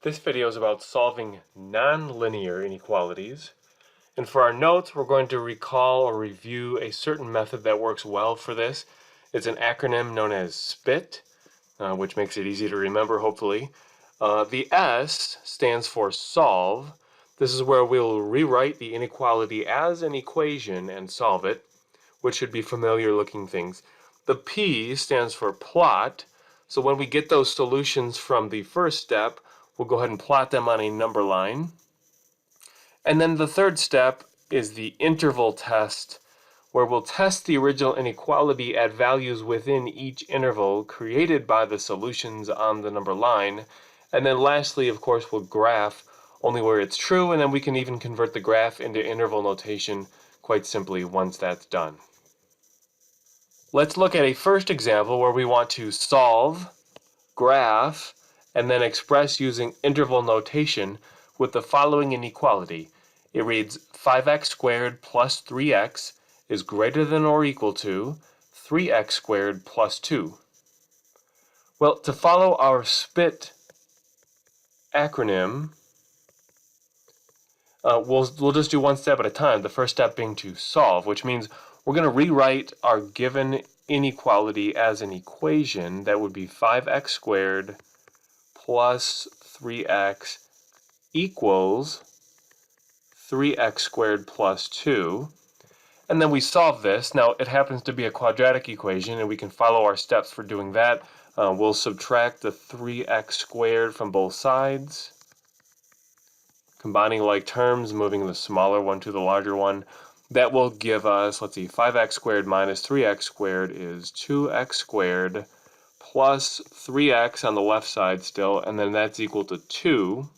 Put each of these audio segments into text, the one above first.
This video is about solving nonlinear inequalities. And for our notes, we're going to recall or review a certain method that works well for this. It's an acronym known as SPIT, which makes it easy to remember, hopefully. The S stands for solve. This is where we'll rewrite the inequality as an equation and solve it, which should be familiar looking things. The P stands for plot. So when we get those solutions from the first step, we'll go ahead and plot them on a number line. And then the third step is the interval test, where we'll test the original inequality at values within each interval created by the solutions on the number line. And then lastly, of course, we'll graph only where it's true, and then we can even convert the graph into interval notation quite simply once that's done. Let's look at a first example where we want to solve, graph, and then express using interval notation with the following inequality. It reads 5x squared plus 3x is greater than or equal to 3x squared plus 2. Well, to follow our SPIT acronym, we'll just do one step at a time, the first step being to solve, which means we're going to rewrite our given inequality as an equation that would be 5x squared plus 3x equals 3x squared plus 2. And then we solve this. Now, it happens to be a quadratic equation, and we can follow our steps for doing that. We'll subtract the 3x squared from both sides, combining like terms, moving the smaller one to the larger one. That will give us, let's see, 5x squared minus 3x squared is 2x squared plus 3x on the left side still, and then that's equal to 2.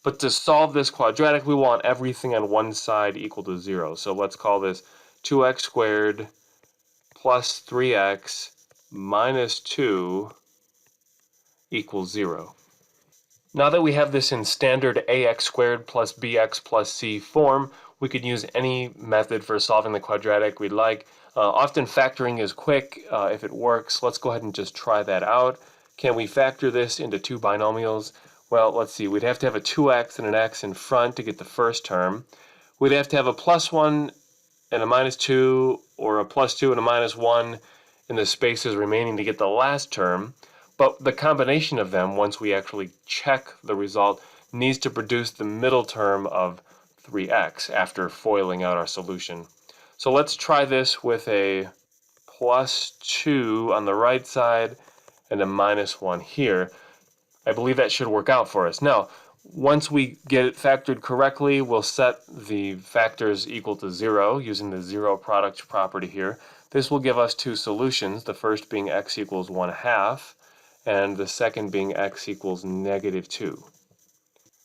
But to solve this quadratic, we want everything on one side equal to 0. So let's call this 2x squared plus 3x minus 2 equals 0. Now that we have this in standard ax squared plus bx plus c form, we could use any method for solving the quadratic we'd like. Often factoring is quick if it works. Let's go ahead and just try that out. Can we factor this into two binomials? Well, let's see. We'd have to have a 2x and an x in front to get the first term. We'd have to have a plus 1 and a minus 2, or a plus 2 and a minus 1 in the spaces remaining to get the last term. But the combination of them, once we actually check the result, needs to produce the middle term of 3x after foiling out our solution. So let's try this with a plus 2 on the right side and a minus 1 here. I believe that should work out for us. Now, once we get it factored correctly, we'll set the factors equal to 0 using the zero product property here. This will give us two solutions, the first being x equals 1/2, and the second being x equals negative 2.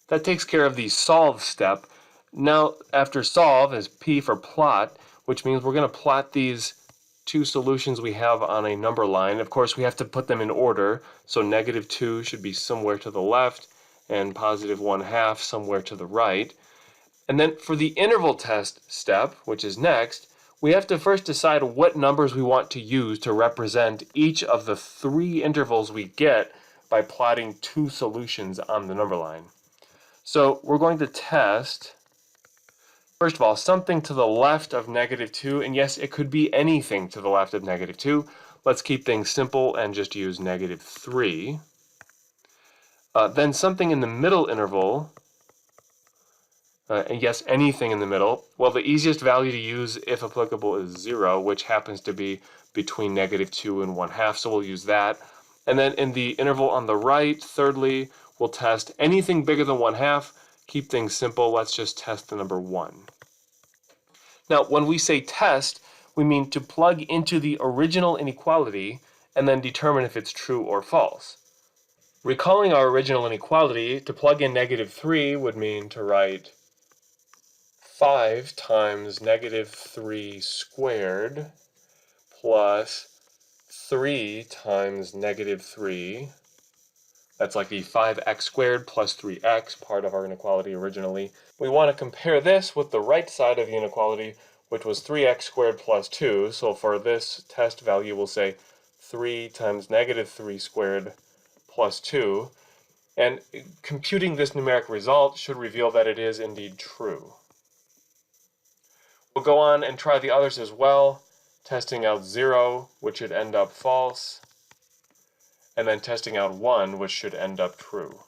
That takes care of the solve step. Now, after solve is P for plot, which means we're going to plot these two solutions we have on a number line. Of course, we have to put them in order, so negative 2 should be somewhere to the left, and positive 1/2 somewhere to the right. And then for the interval test step, which is next, we have to first decide what numbers we want to use to represent each of the three intervals we get by plotting two solutions on the number line. So we're going to test, first of all, something to the left of negative 2, and yes, it could be anything to the left of negative 2. Let's keep things simple and just use negative 3. Then something in the middle interval, and yes, anything in the middle. Well, the easiest value to use, if applicable, is 0, which happens to be between negative 2 and 1/2, so we'll use that. And then in the interval on the right, thirdly, we'll test anything bigger than 1/2. Keep things simple. Let's just test the number 1. Now, when we say test, we mean to plug into the original inequality and then determine if it's true or false. Recalling our original inequality, to plug in negative 3 would mean to write 5 times negative 3 squared plus 3 times negative 3. That's like the 5x squared plus 3x, part of our inequality originally. We want to compare this with the right side of the inequality, which was 3x squared plus 2. So for this test value, we'll say 3 times negative 3 squared plus 2. And computing this numeric result should reveal that it is indeed true. We'll go on and try the others as well, testing out 0, which should end up false, and then testing out 1, which should end up true.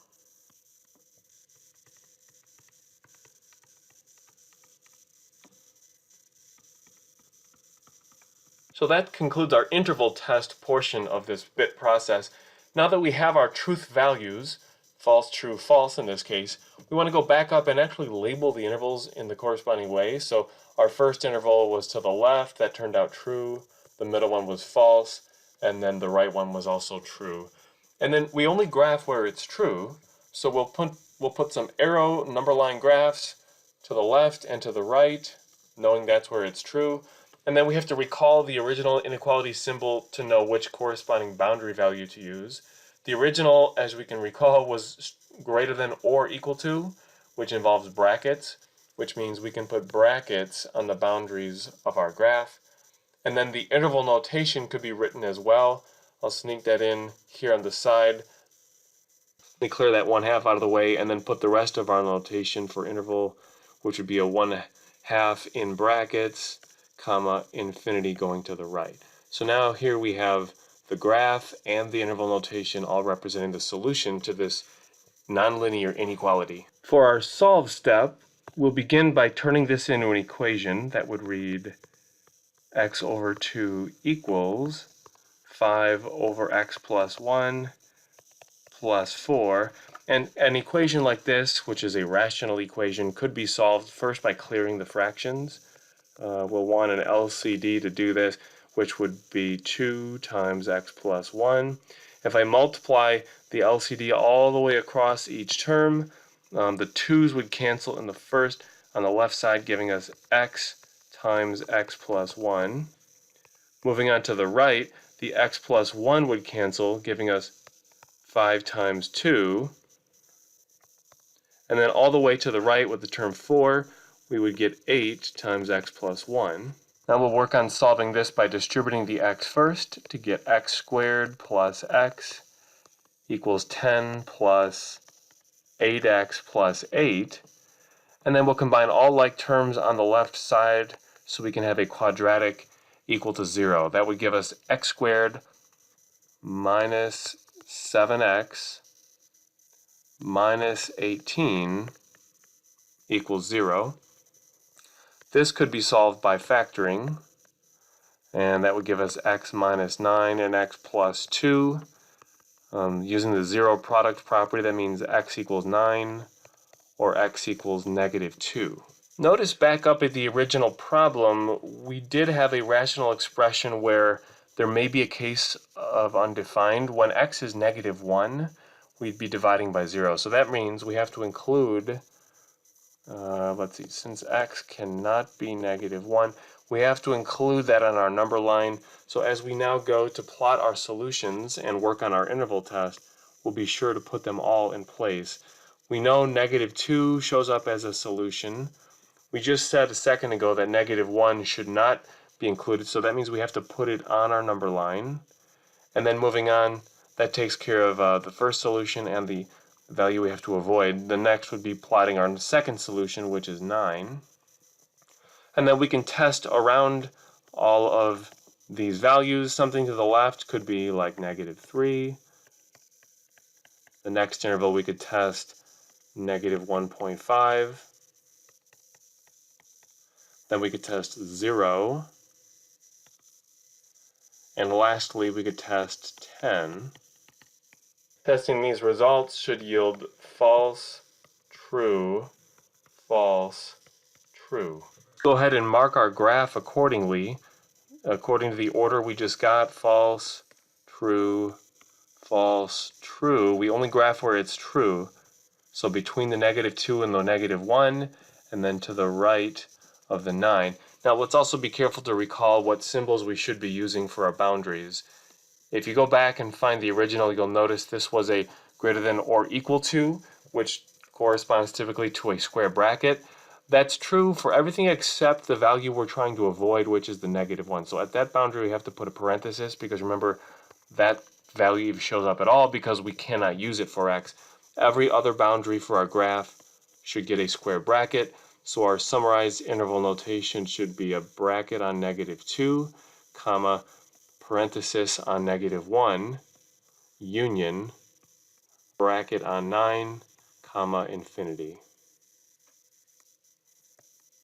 So that concludes our interval test portion of this bit process. Now that we have our truth values, false, true, false in this case, we want to go back up and actually label the intervals in the corresponding way. So our first interval was to the left, that turned out true. The middle one was false, and then the right one was also true. And then we only graph where it's true, so we'll put some arrow number line graphs to the left and to the right, knowing that's where it's true. And then we have to recall the original inequality symbol to know which corresponding boundary value to use. The original, as we can recall, was greater than or equal to, which involves brackets, which means we can put brackets on the boundaries of our graph. And then the interval notation could be written as well. I'll sneak that in here on the side. Let me clear that 1/2 out of the way and then put the rest of our notation for interval, which would be a 1/2 in brackets, comma, infinity going to the right. So now here we have the graph and the interval notation all representing the solution to this nonlinear inequality. For our solve step, we'll begin by turning this into an equation that would read x over 2 equals 5 over x plus 1 plus 4. And an equation like this, which is a rational equation, could be solved first by clearing the fractions. We'll want an LCD to do this, which would be 2 times x plus 1. If I multiply the LCD all the way across each term, the 2's would cancel in the first on the left side, giving us x times x plus 1. Moving on to the right, the x plus 1 would cancel, giving us 5 times 2. And then all the way to the right with the term 4, we would get 8 times x plus 1. Now we'll work on solving this by distributing the x first to get x squared plus x equals 10 plus 8x plus 8. And then we'll combine all like terms on the left side so we can have a quadratic equal to 0. That would give us x squared minus 7x minus 18 equals 0. This could be solved by factoring, and that would give us x minus 9 and x plus 2. Using the zero product property, that means x equals 9 or x equals negative 2. Notice back up at the original problem, we did have a rational expression where there may be a case of undefined. When x is negative 1, we'd be dividing by 0. So that means we have to include, let's see, since x cannot be negative 1, we have to include that on our number line. So as we now go to plot our solutions and work on our interval test, we'll be sure to put them all in place. We know negative 2 shows up as a solution. We just said a second ago that negative 1 should not be included, so that means we have to put it on our number line. And then moving on, that takes care of the first solution and the value we have to avoid. The next would be plotting our second solution, which is 9. And then we can test around all of these values. Something to the left could be like negative 3. The next interval we could test negative 1.5. Then we could test 0. And lastly, we could test 10. Testing these results should yield false, true, false, true. Go ahead and mark our graph accordingly, according to the order we just got: false, true, false, true. We only graph where it's true. So between the negative 2 and the negative 1, and then to the right of the 9. Now let's also be careful to recall what symbols we should be using for our boundaries. If you go back and find the original, you'll notice this was a greater than or equal to, which corresponds typically to a square bracket. That's true for everything except the value we're trying to avoid, which is the negative 1. So at that boundary we have to put a parenthesis, because remember, that value shows up at all because we cannot use it for x. Every other boundary for our graph should get a square bracket. So our summarized interval notation should be a bracket on -2, comma, parenthesis on -1, union, bracket on 9, comma, infinity.